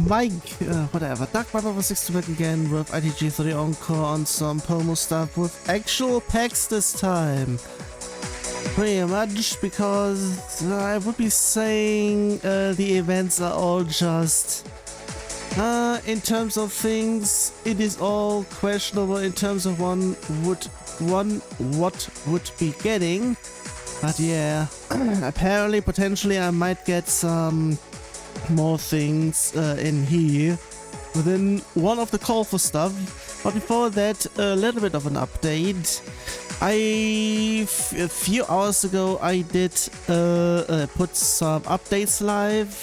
whatever. Dark Mother was 6 to back again with ITG 30 encore on some promo stuff with actual packs this time. Pretty much because I would be saying the events are all just... in terms of things, it is all questionable in terms of what would be getting. But yeah, apparently, potentially I might get some more things in here within one of the call for stuff. But before that, a little bit of an update. A few hours ago I did put some updates live.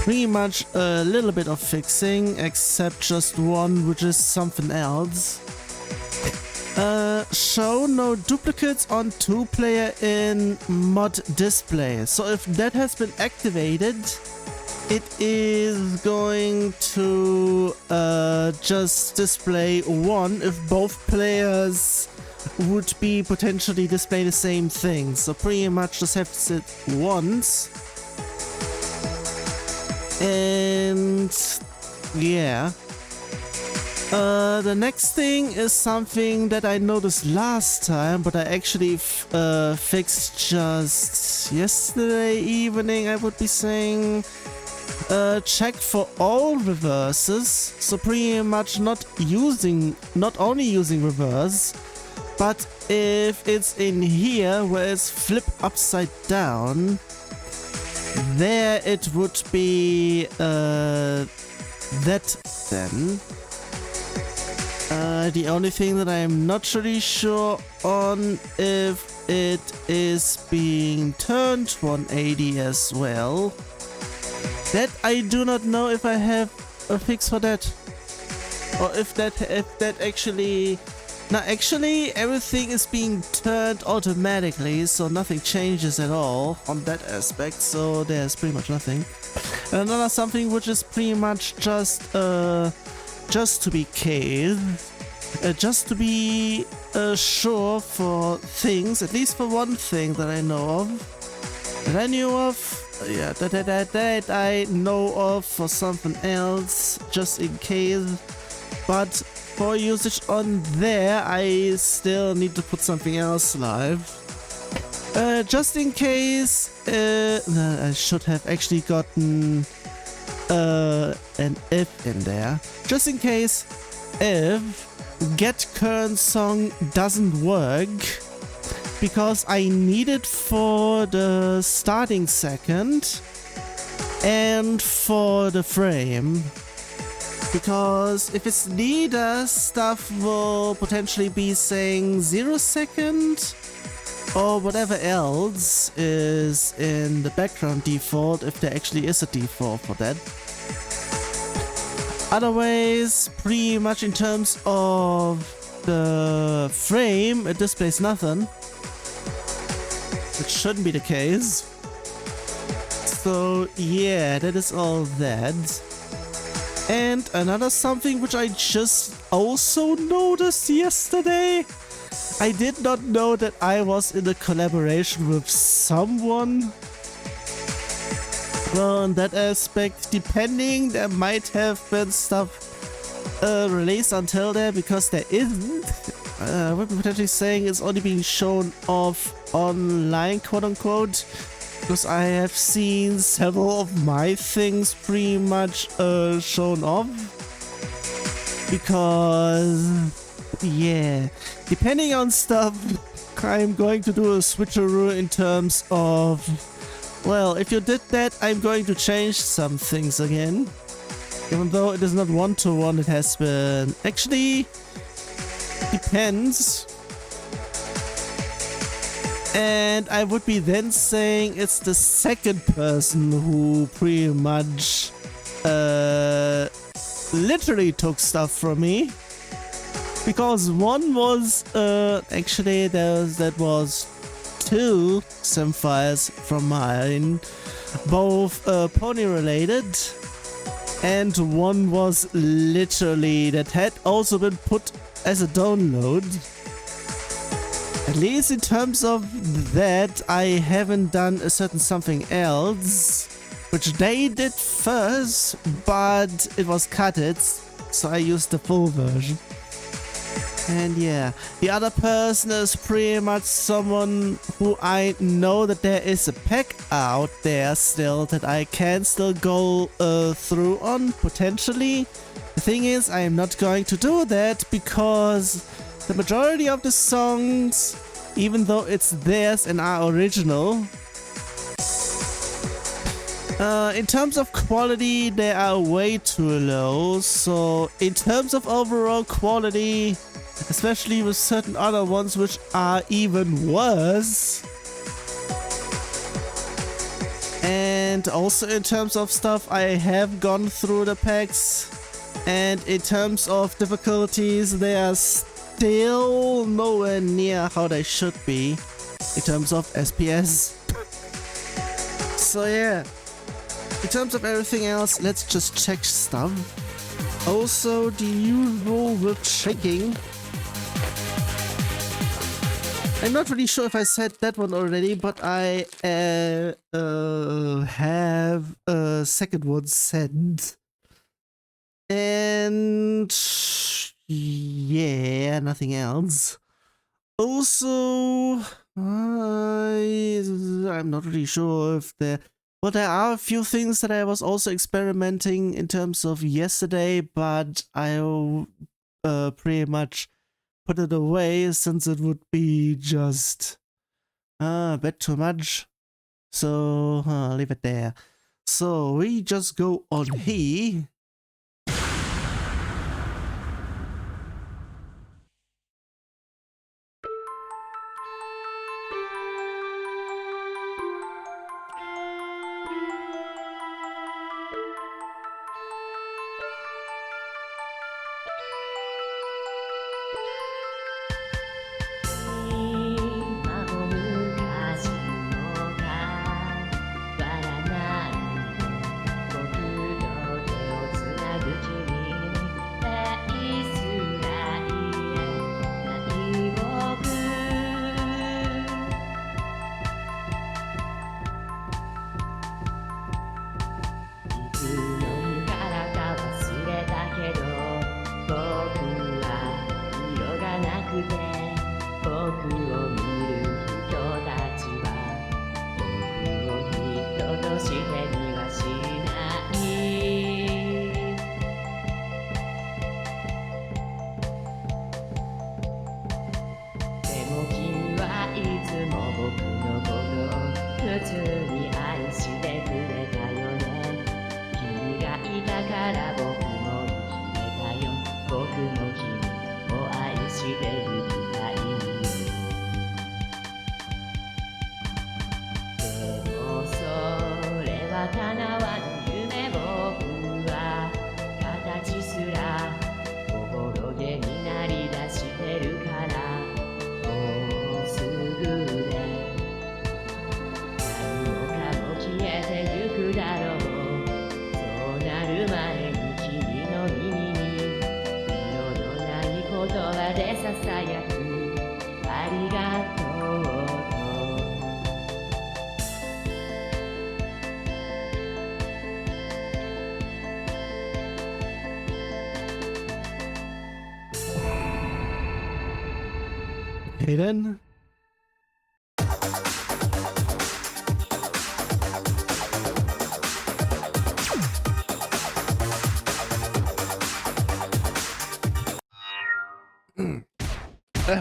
Pretty much a little bit of fixing, except just one, which is something else. Show no duplicates on 2-player in mod display. So if that has been activated, it is going to just display 1 if both players would be potentially display the same thing. So pretty much just have to sit once. And yeah. The next thing is something that I noticed last time, but I actually fixed just yesterday evening, I would be saying. Check for all reverses, so pretty much not only using reverse, but if it's in here where it's flip upside down, there it would be that then. The only thing that I'm not really sure on if it is being turned 180 as well. That I do not know if I have a fix for that, or if that actually. Now actually everything is being turned automatically, so nothing changes at all on that aspect. So there's pretty much nothing. And another something which is pretty much just to be cave, just to be sure for things, at least for one thing that I know of, that I knew of, yeah, that I know of for something else, just in case, but for usage on there, I still need to put something else live. Just in case, I should have actually gotten an if in there. Just in case, if get current song doesn't work, because I need it for the starting second and for the frame. Because if it's neither, stuff will potentially be saying 0 second or whatever else is in the background default, if there actually is a default for that. Otherwise, pretty much in terms of the frame, it displays nothing. It shouldn't be the case. So yeah, that is all that. And another something which I just also noticed yesterday. I did not know that I was in a collaboration with someone. Well, in that aspect, depending, there might have been stuff released until there, because there isn't. We're potentially saying it's only being shown off online, quote unquote. Because I have seen several of my things pretty much shown off. Because, yeah, depending on stuff, I'm going to do a switcheroo in terms of, well, if you did that, I'm going to change some things again. Even though it is not one-to-one, it has been... Actually, depends. And I would be then saying it's the second person who pretty much literally took stuff from me. Because one was actually that was 2 sim files from mine, both pony related, and one was literally that had also been put as a download. At least in terms of that, I haven't done a certain something else. which they did first, but it was cutted, so I used the full version. And yeah, the other person is pretty much someone who I know that there is a pack out there still that I can still go through on, potentially. The thing is, I am not going to do that because the majority of the songs, even though it's theirs and are original, in terms of quality, they are way too low. So in terms of overall quality, especially with certain other ones which are even worse, and also in terms of stuff, I have gone through the packs, and in terms of difficulties, they are still nowhere near how they should be in terms of SPS. So yeah, in terms of everything else, let's just check stuff. Also, the usual with checking. I'm not really sure if I said that one already, but I have a second one sent. And yeah, nothing else. Also, I'm not really sure if there... Well, there are a few things that I was also experimenting in terms of yesterday, but I pretty much put it away since it would be just a bit too much. So leave it there. So we just go on here. Okay then.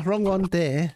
Wrong one there.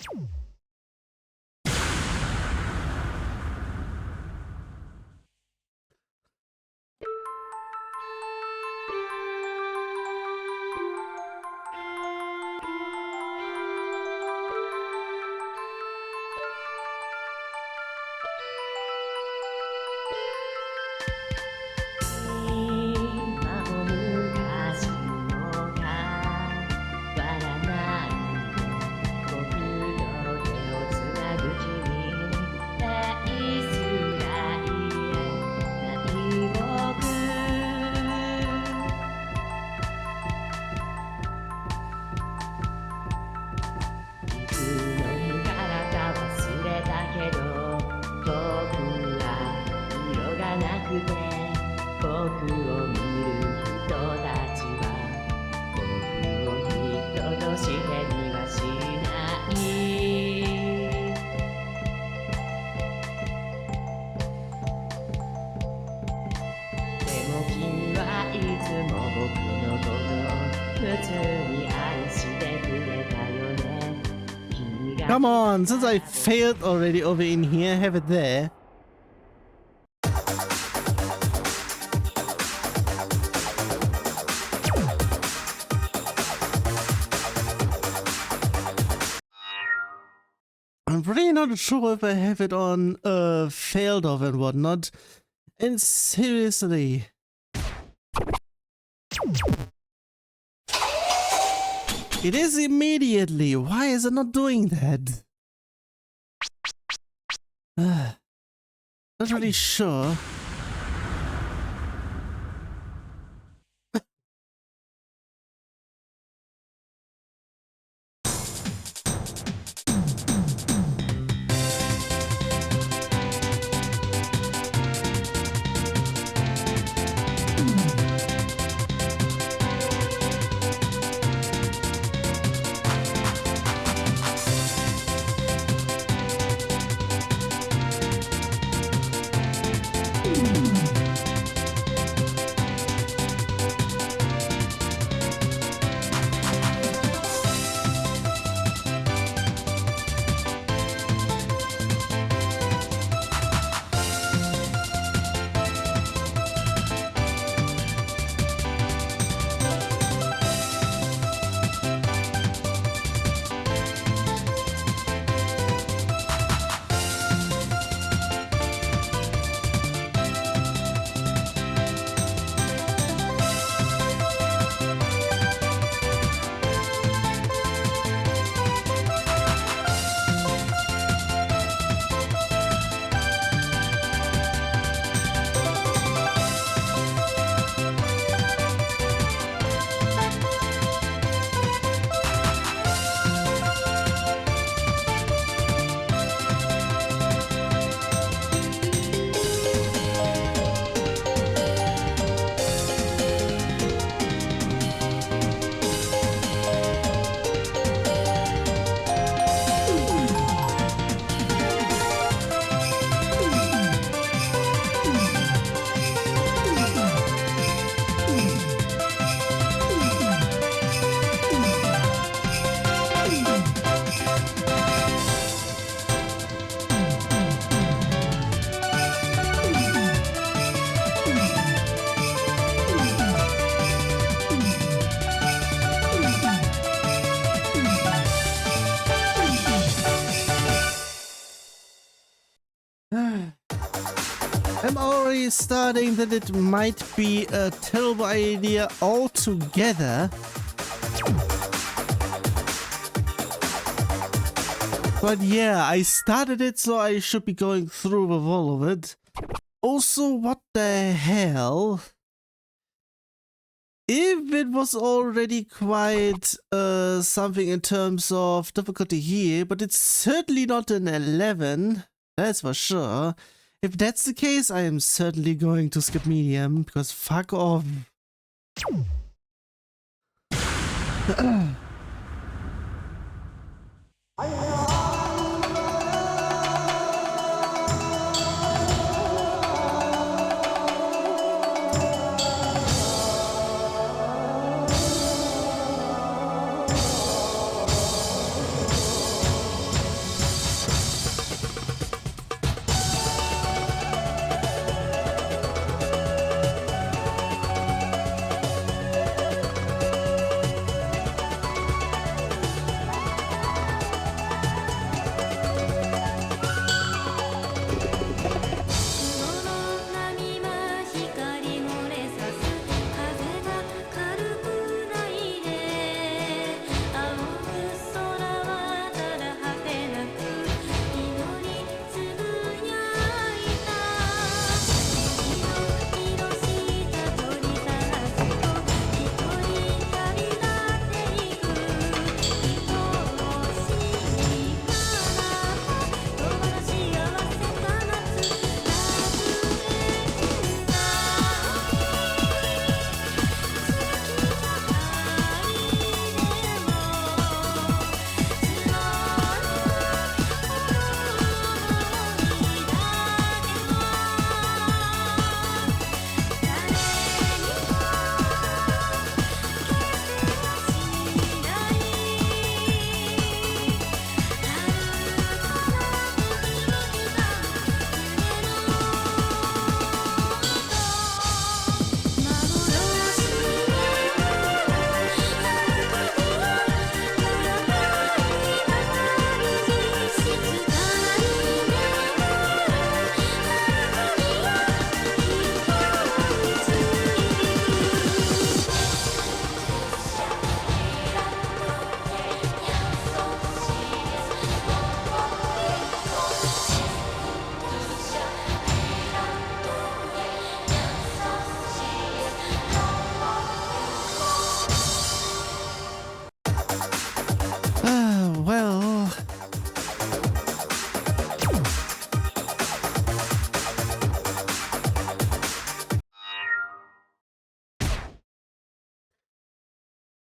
Come on, since I failed already over in here, have it there. I'm really not sure if I have it on failed of and whatnot. And seriously. It is immediately. Why is it not doing that? Not really sure. I'm already starting that it might be a terrible idea altogether. But yeah, I started it, so I should be going through with all of it. Also, what the hell? If it was already quite something in terms of difficulty here, but it's certainly not an 11, that's for sure. If that's the case, I am certainly going to skip medium, because fuck off.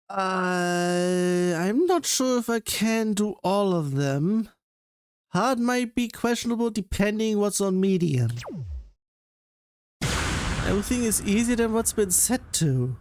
I'm not sure if I can do all of them. Hard might be questionable depending what's on medium. Everything is easier than what's been set to.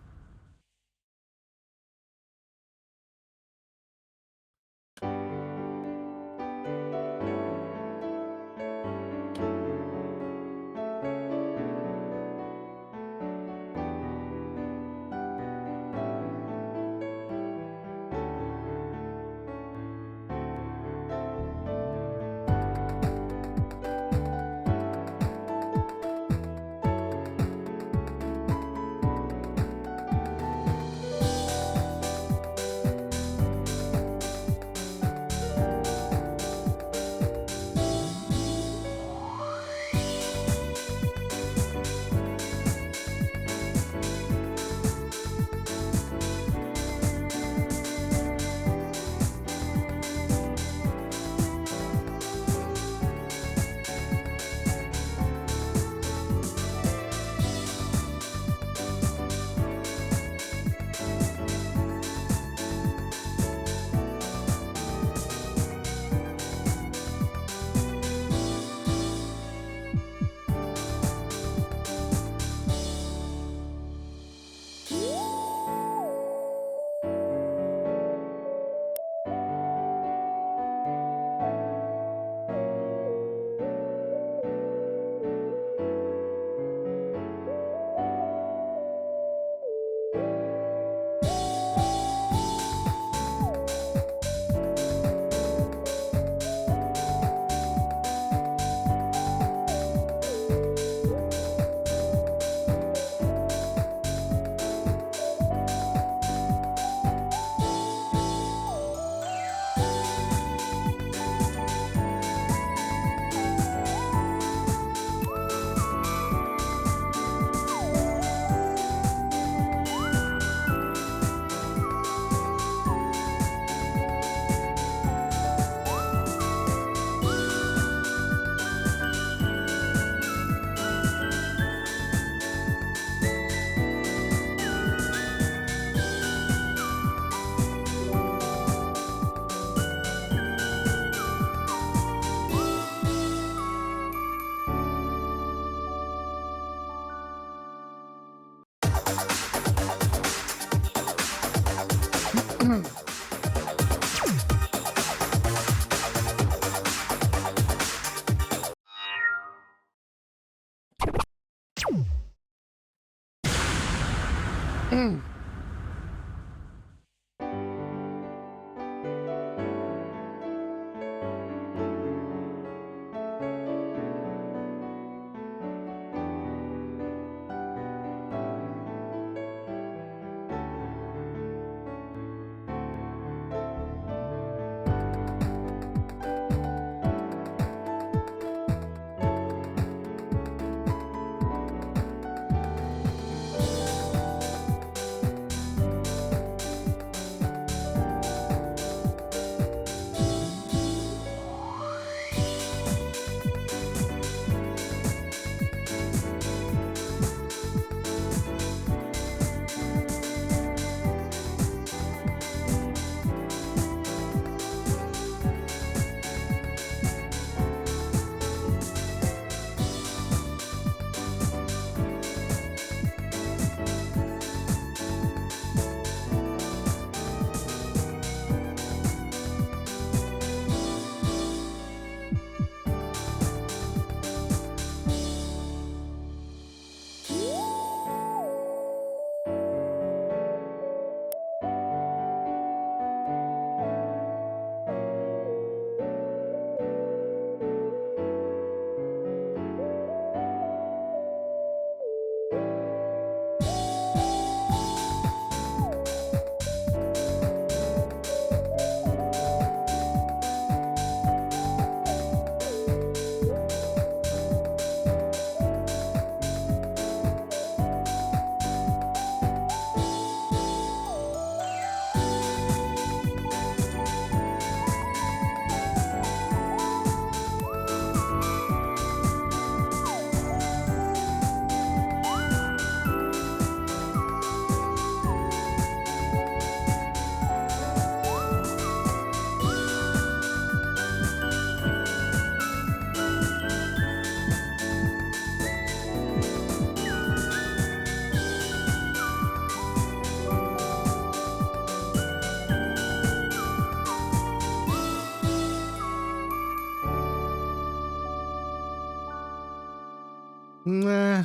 I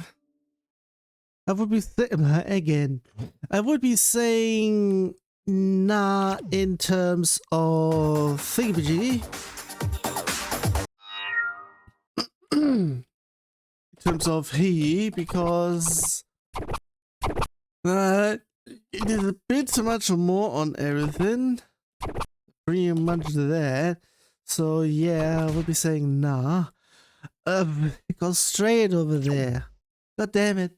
would be again. I would be saying nah in terms of thingamajiggy. In terms of he, because it is a bit much more on everything. Pretty much that. So yeah, I would be saying nah. It goes straight over there. God damn it.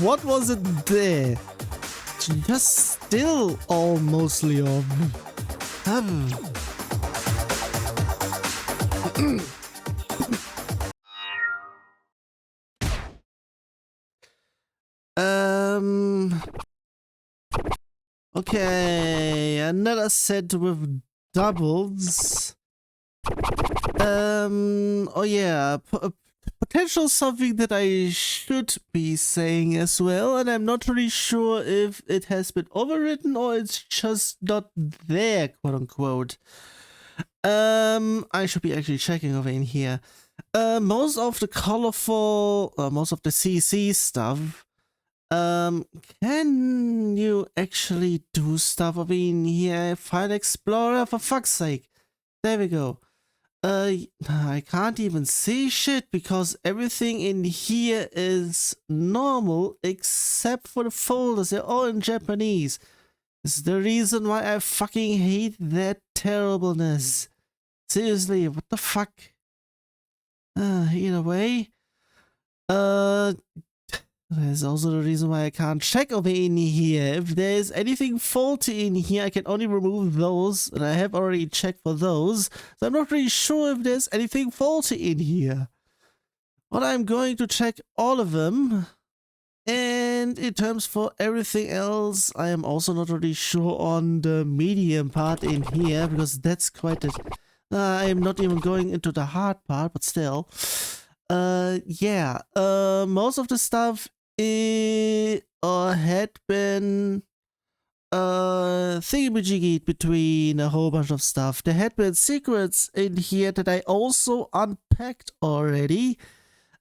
What was it there? Just still all mostly on. Okay, another set with doubles. Oh yeah, potential something that I should be saying as well, and I'm not really sure if it has been overwritten or it's just not there, quote unquote. I should be actually checking over in here. Most of the colorful, most of the CC stuff, can you actually do stuff over in here? File Explorer, for fuck's sake. There we go. I can't even see shit because everything in here is normal except for the folders. They're all in Japanese. This is the reason why I fucking hate that terribleness. Seriously, what the fuck? Either way. There's also the reason why I can't check over in here. If there's anything faulty in here, I can only remove those, and I have already checked for those, so I'm not really sure if there's anything faulty in here. But I'm going to check all of them, and in terms for everything else, I am also not really sure on the medium part in here, because that's quite a... I am not even going into the hard part, but still. Yeah, most of the stuff had been thingamajiggied between a whole bunch of stuff. There had been secrets in here that I also unpacked already,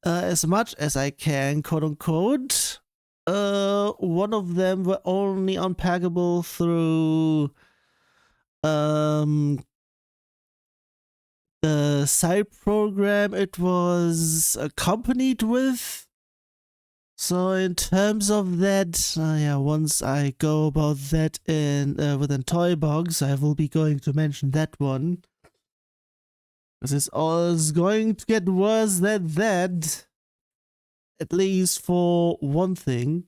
as much as I can, quote unquote. One of them were only unpackable through the side program it was accompanied with. So in terms of that, yeah, once I go about that in within Toy Box, I will be going to mention that one. Because it's always going to get worse than that. At least for one thing.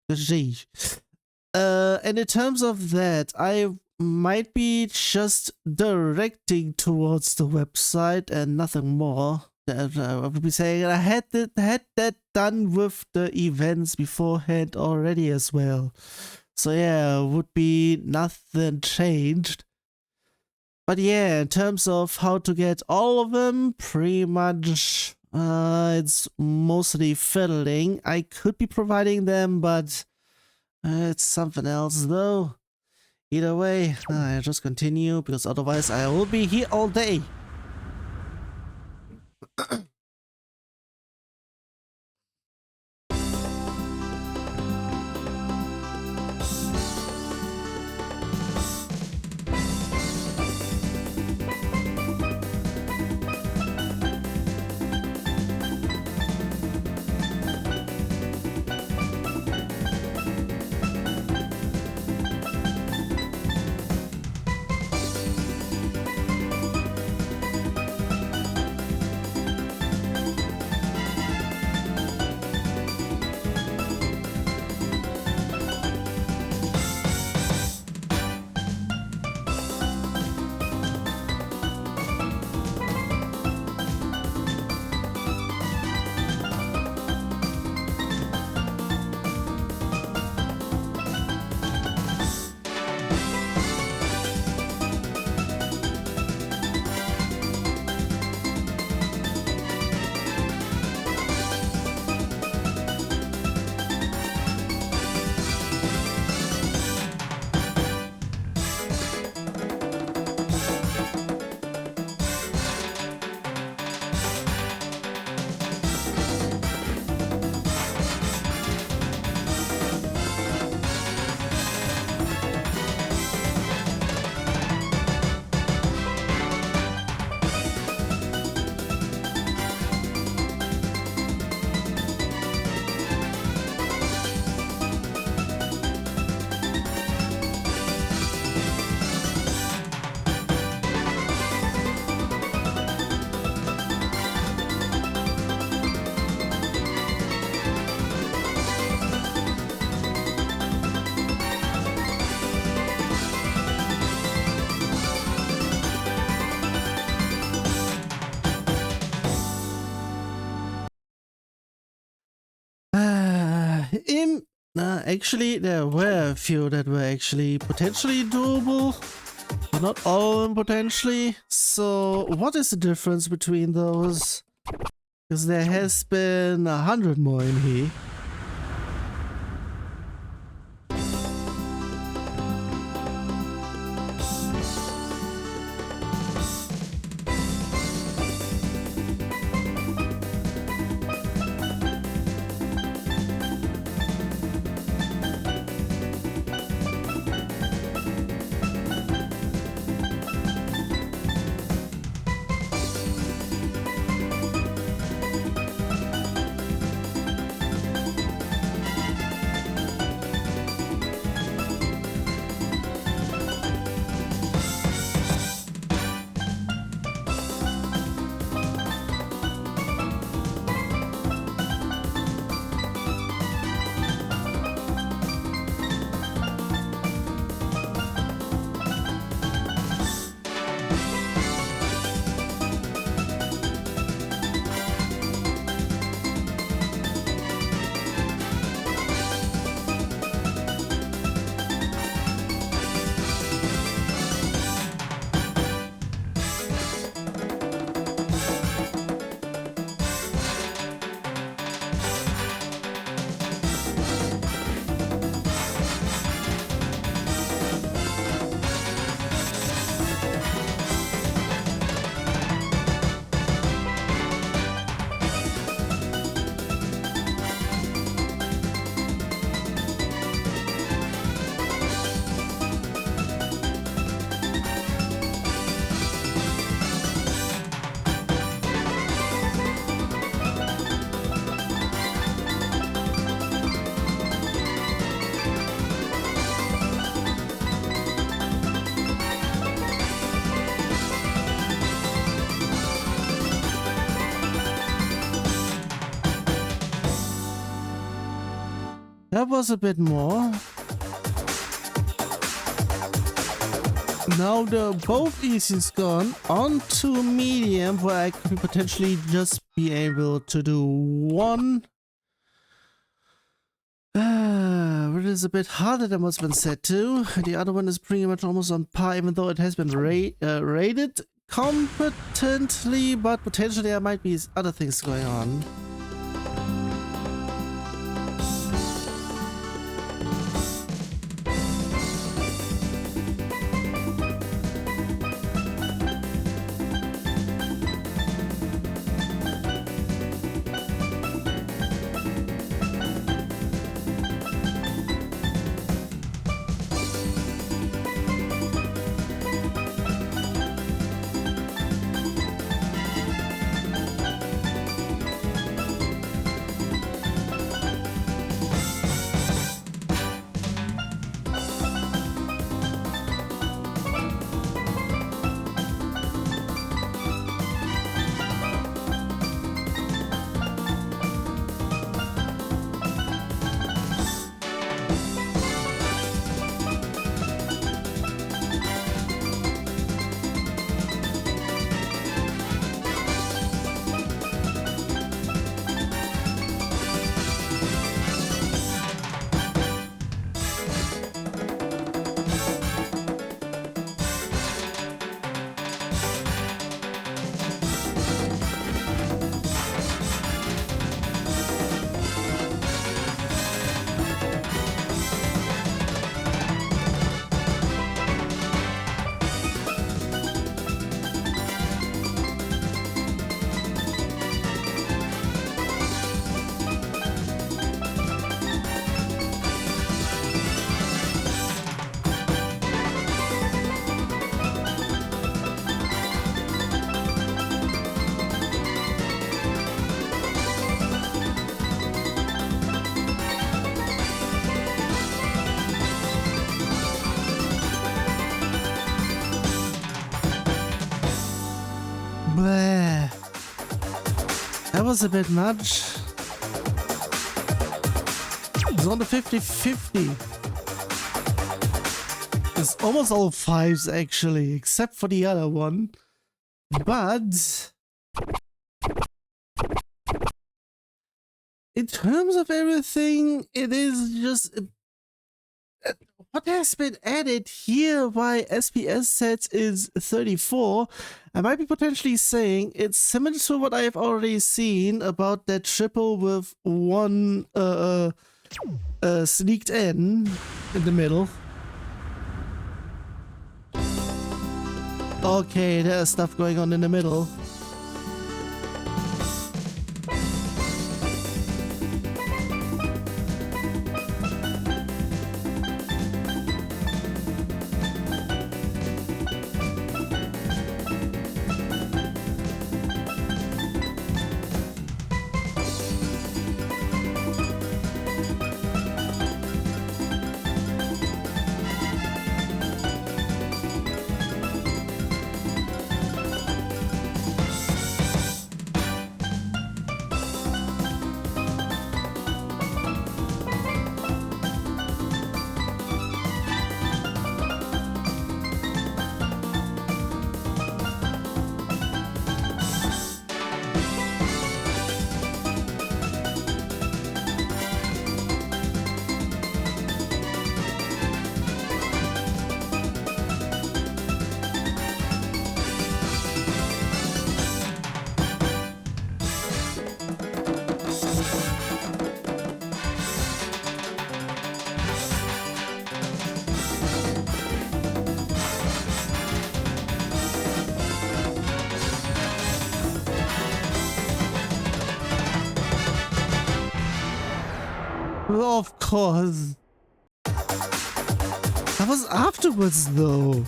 And in terms of that, I might be just directing towards the website and nothing more. I would be saying I had that done with the events beforehand already as well. So yeah, would be nothing changed. But yeah, in terms of how to get all of them, pretty much it's mostly fiddling. I could be providing them, but it's something else though. Either way, I just continue because otherwise I will be here all day. Actually, there were a few that were actually potentially doable, but not all of them potentially. So what is the difference between those? Because there has been 100 more in here. That was a bit more. Now both easy's gone on to medium, where I could potentially just be able to do one. It is a bit harder than what's been set to. The other one is pretty much almost on par, even though it has been rated competently, but potentially there might be other things going on. Bleh. That was a bit much. It's on the 50-50. It's almost all fives actually, except for the other one. But in terms of everything, it is just what has been added here by SPS sets is 34. I might be potentially saying it's similar to what I have already seen about that triple with one sneaked in the middle. Okay, there's stuff going on in the middle. Of course. That was afterwards, though.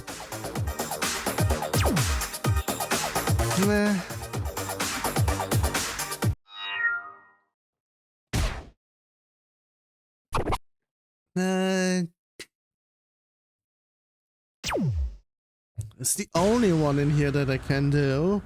It's the only one in here that I can do.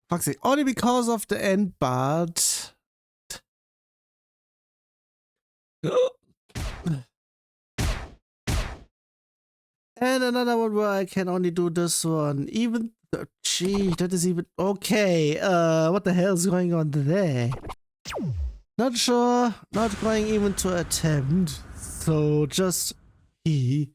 fuck's sake, only because of the end part. And another one where I can only do this one. Even gee, that is even okay. What the hell is going on there? Not sure. Not going even to attempt. So just he.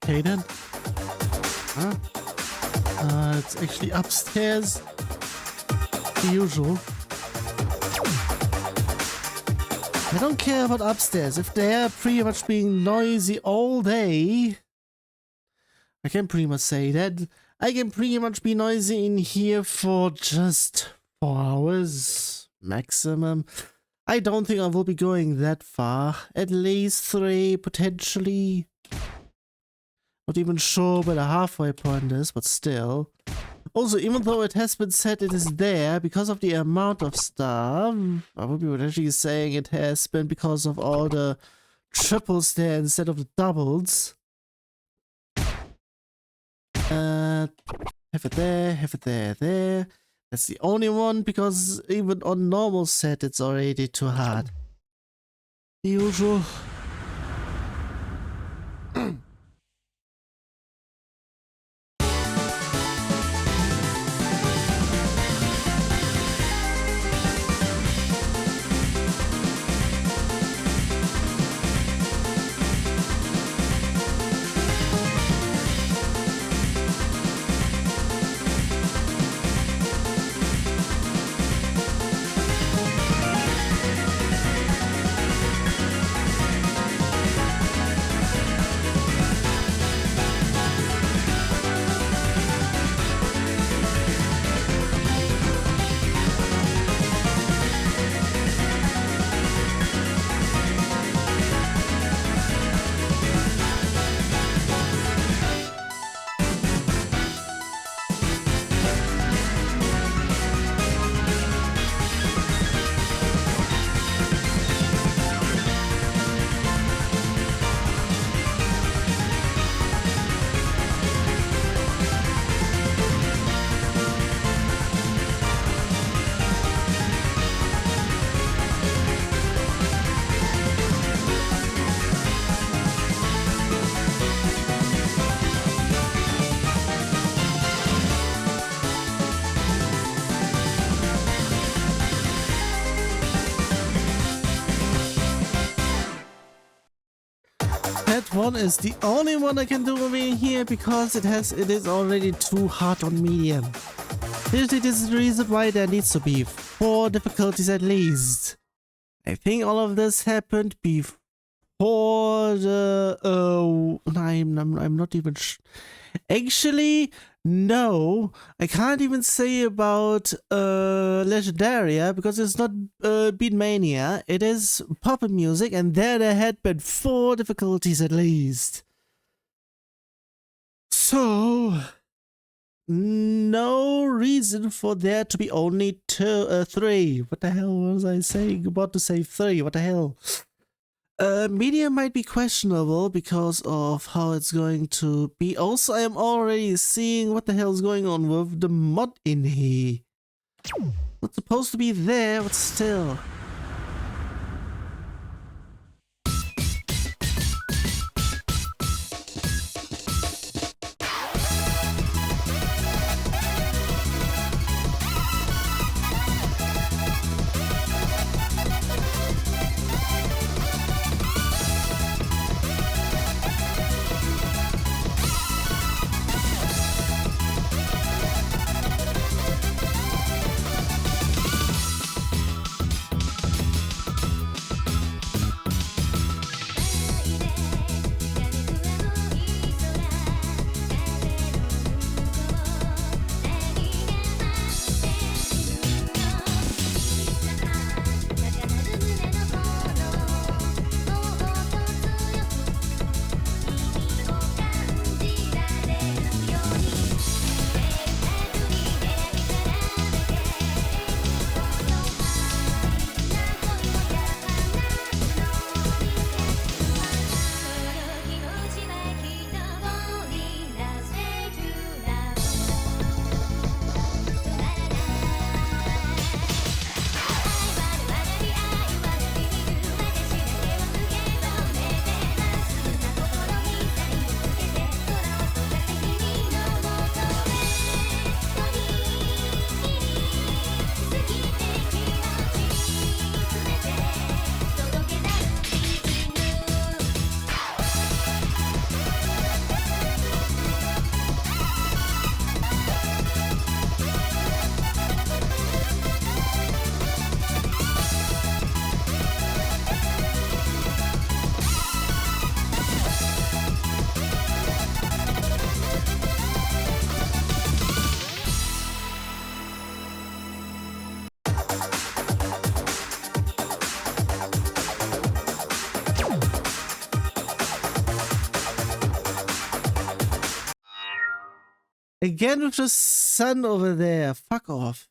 Okay then. Huh? It's actually upstairs. The usual. I don't care about upstairs. If they're pretty much being noisy all day, I can pretty much say that. I can pretty much be noisy in here for just 4 hours maximum. I don't think I will be going that far. At least 3, potentially. Not even sure where the halfway point is, but still. Also, even though it has been said it is there because of the amount of stuff, I would be potentially saying it has been because of all the triples there instead of the doubles. Have it there. That's the only one, because even on normal set it's already too hard. The usual. That one is the only one I can do over here because it is already too hard on medium. This is the reason why there needs to be 4 difficulties at least. I think all of this happened before the I'm not even actually, no, I can't even say about Legendaria because it's not Beatmania, it is pop music, and there had been 4 difficulties at least. So no reason for there to be only 3. What the hell was I saying? About to say 3. What the hell? Medium might be questionable because of how it's going to be. Also, I am already seeing what the hell is going on with the mod in here. Not supposed to be there, but still. Again with the sun over there. Fuck off.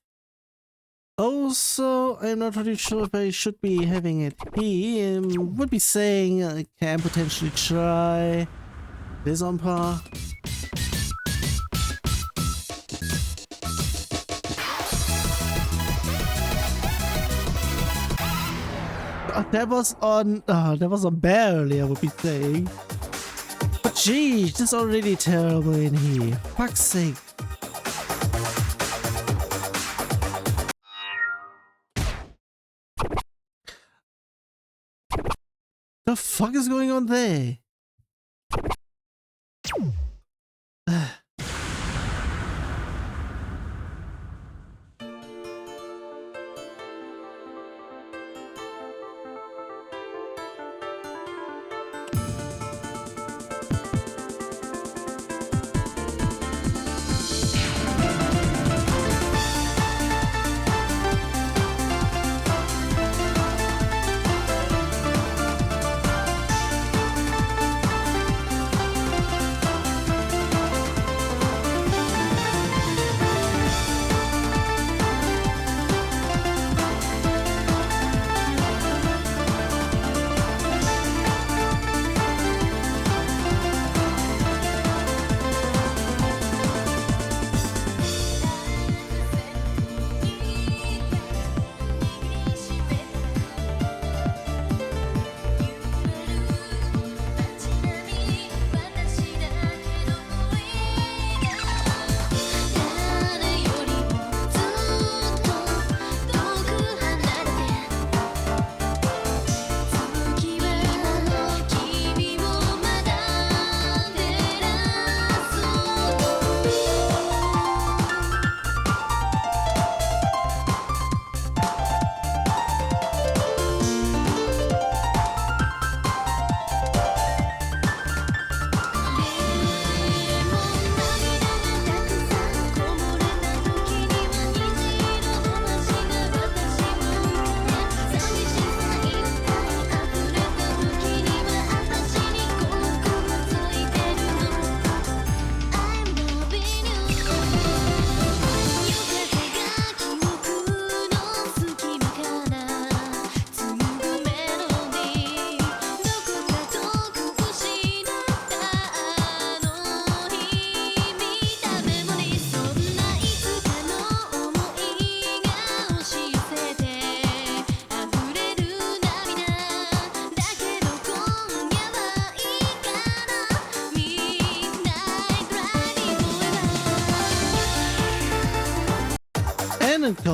Also, I'm not really sure if I should be having it here. Would be saying I can potentially try this on par. That was on barely, I would be saying. But geez, this is already terrible in here. Fuck's sake. The fuck is going on there?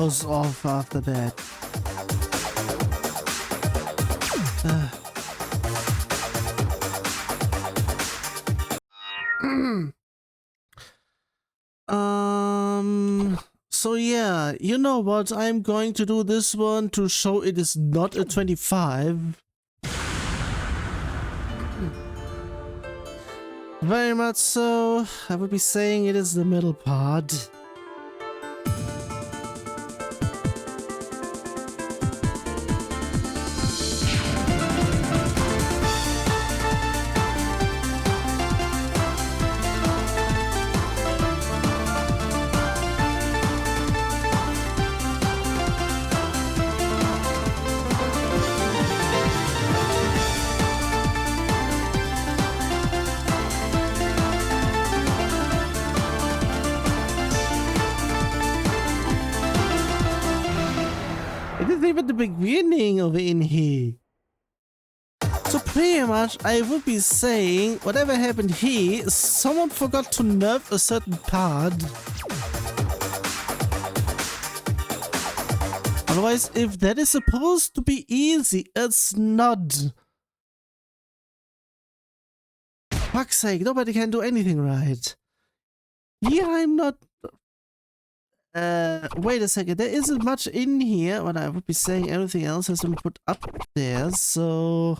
goes off after that. So yeah, you know what? I'm going to do this one to show it is not a 25. Very much so. I would be saying it is the middle part. It is even the beginning of in here. So pretty much I would be saying whatever happened here, someone forgot to nerf a certain part. Otherwise, if that is supposed to be easy, it's not. Fuck's sake, nobody can do anything right. Yeah, I'm not... wait a second, there isn't much in here, but I would be saying everything else has been put up there, so...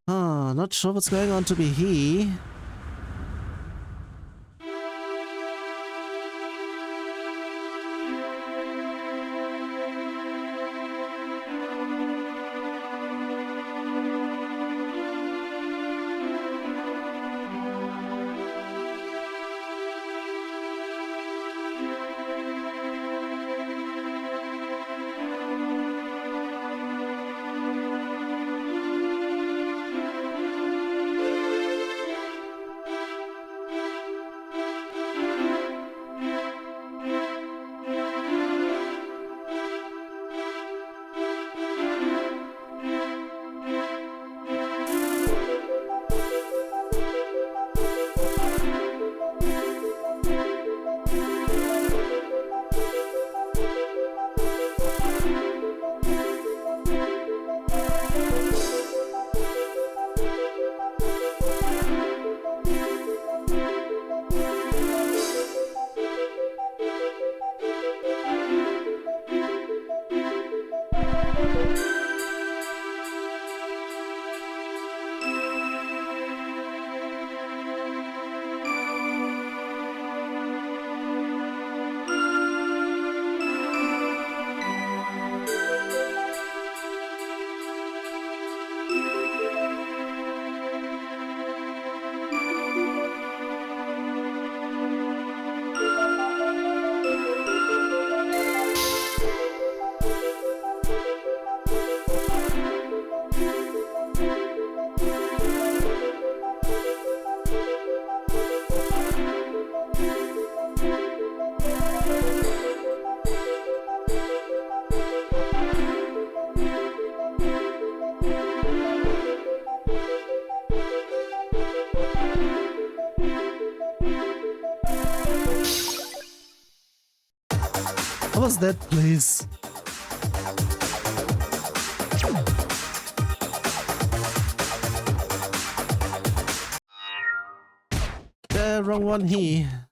not sure what's going on to be here. What was that, please? Wrong one here.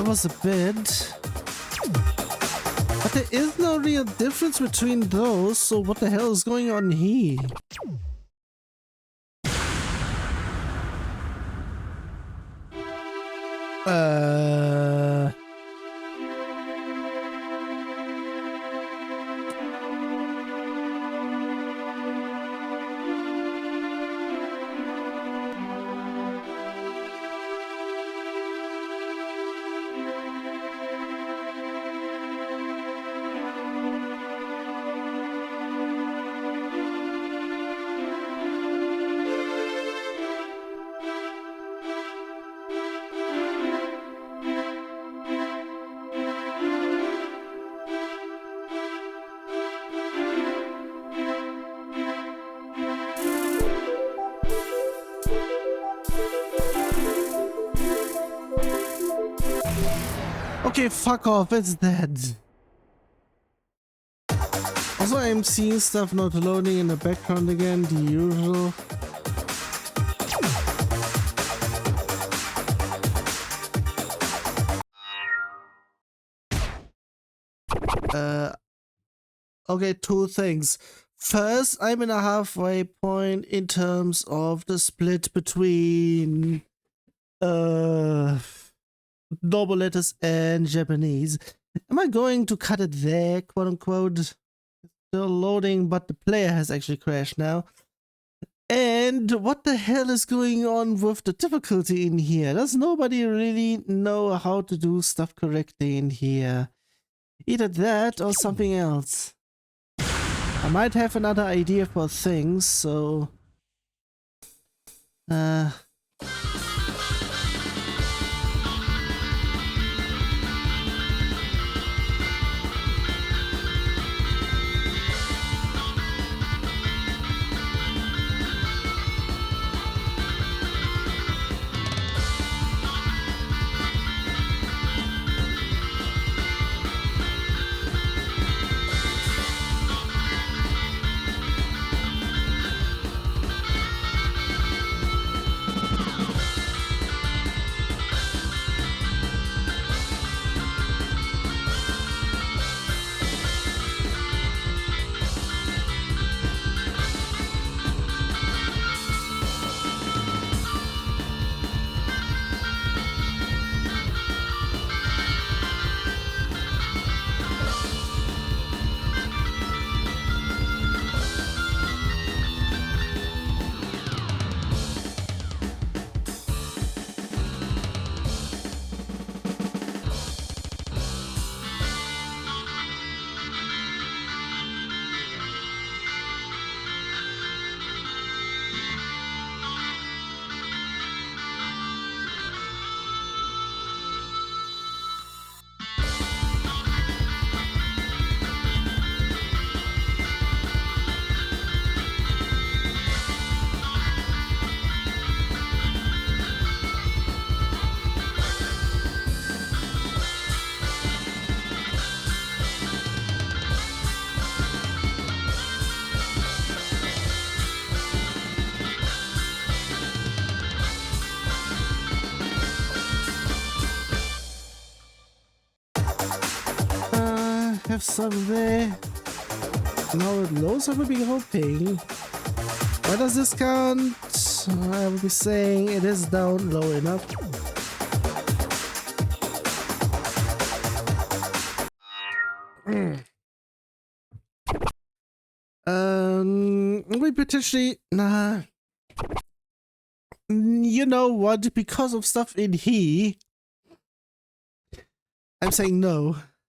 That was a bit. But there is no real difference between those, so what the hell is going on here? Okay, fuck off, it's dead. Also, I'm seeing stuff not loading in the background again, the usual. Okay, two things. First, I'm in a halfway point in terms of the split between normal letters and Japanese. Am I going to cut it there, quote unquote? Still loading, but the player has actually crashed now. And what the hell is going on with the difficulty in here? Does nobody really know how to do stuff correctly in here? Either that or something else. I might have another idea for things, so... have some there. Now it loads, I would be hoping. Why does this count? I would be saying it is down low enough. We potentially... Nah. You know what? Because of stuff in here, I'm saying no.